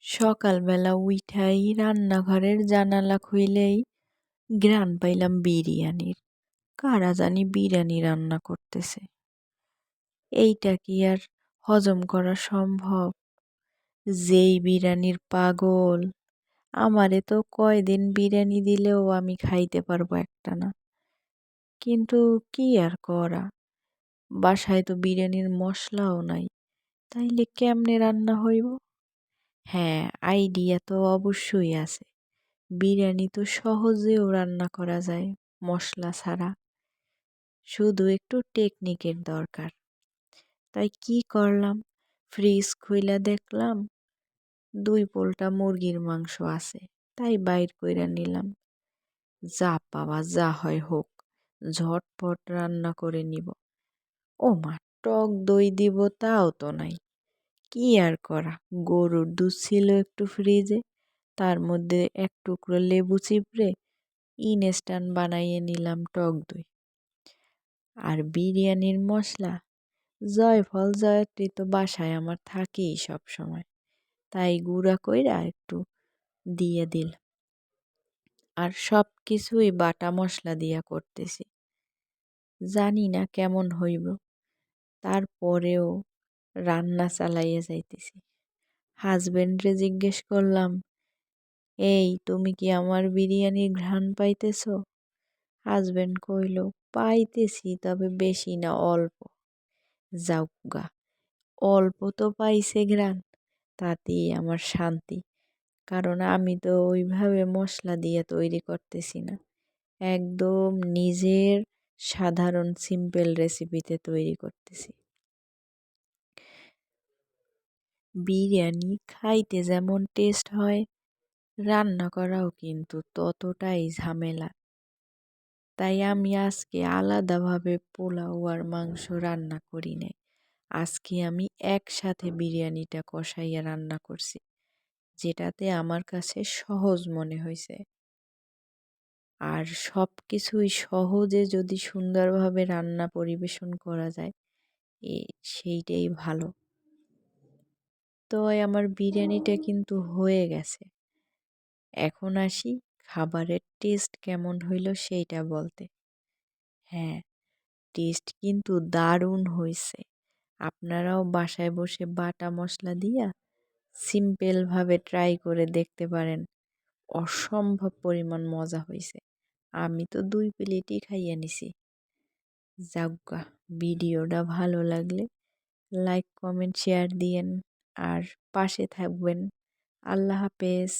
সকালবেলা উইঠাই রান্নাঘরের জানালা খুইলেই ঘ্রাণ পাইলাম বিরিয়ানির। কারা জানি বিরিয়ানি রান্না করতেছে। এইটা কি আর হজম করা সম্ভব? যেই বিরিয়ানির পাগল, আমারে তো কয়দিন বিরিয়ানি দিলেও আমি খাইতে পারবো একটানা। কিন্তু কি আর করা, বাসায় তো বিরিয়ানির মশলাও নাই, তাইলে কেমনে রান্না হইব? হ্যাঁ, আইডিয়া তো অবশ্যই আছে। বিরিয়ানি তো সহজেও রান্না করা যায় মশলা ছাড়া, শুধু একটু টেকনিকের দরকার। তাই কি করলাম, ফ্রিজ খুইলা দেখলাম 2 পোলটা মুরগির মাংস আছে, তাই বাইর কইরা নিলাম। যা পাওয়া যা হয় হোক, ঝটপট রান্না করে নিব। ও মা, টক দই দিব তাও তো নাই। কি আর করা, গরুর দুধ ছিল একটু ফ্রিজে, তার মধ্যে এক টুকরো লেবু চিপড়ে ইনস্ট্যান্ট বানাইয়ে নিলাম টক দই। আর বিরিয়ানির মশলা, জয়ফল জয়ত্রী তো বাসায় আমার থাকেই সব সময়, তাই গুঁড়া কইরা একটু দিয়ে দিল। আর সব কিছুই বাটা মশলা দিয়া করতেছি, জানি না কেমন হইব, তারপরেও রান্না চালাইয়া যাইতেছি। হাজবেন্ডরে জিজ্ঞেস করলাম, এই তুমি কি আমার বিরিয়ানির ঘ্রাণ পাইতেছ? হাজবেন্ড কইল, পাইতেছি, তবে বেশি না, অল্প। যাউগা, অল্প তো পাইছে ঘ্রাণ, তাতেই আমার শান্তি। কারণ আমি তো ওইভাবে মশলা দিয়ে তৈরি করতেছি না, একদম নিজের সাধারণ সিম্পল রেসিপিতে তৈরি করতেছি। বিরিয়ানি খাইতে যেমন টেস্ট হয়, রান্না করাও কিন্তু ততটাই ঝামেলা। তাই আমি আজকে আলাদাভাবে পোলাও আর মাংস রান্না করি নাই। আজকে আমি একসাথে বিরিয়ানিটা কষাইয়া রান্না করছি, যেটাতে আমার কাছে সহজ মনে হয়েছে। আর সব কিছুই সহজে যদি সুন্দরভাবে রান্না পরিবেশন করা যায়, সেইটাই ভালো। তো আমার বিরিয়ানিটা কিন্তু হয়ে গেছে। এখন আসি খাবারের টেস্ট কেমন হইল সেইটা বলতে। হ্যাঁ, টেস্ট কিন্তু দারুণ হয়েছে। আপনারাও বাসায় বসে বাটা মশলা দিয়া সিম্পলভাবে ট্রাই করে দেখতে পারেন, অসম্ভব পরিমাণ মজা হয়েছে। আমি তো 2 প্লেটই খাইয়া নিছি। যাগ্গা, ভিডিওটা ভালো লাগলে লাইক কমেন্ট শেয়ার দিয়েন আর পাশে থাকবেন। আল্লাহ হাফেজ।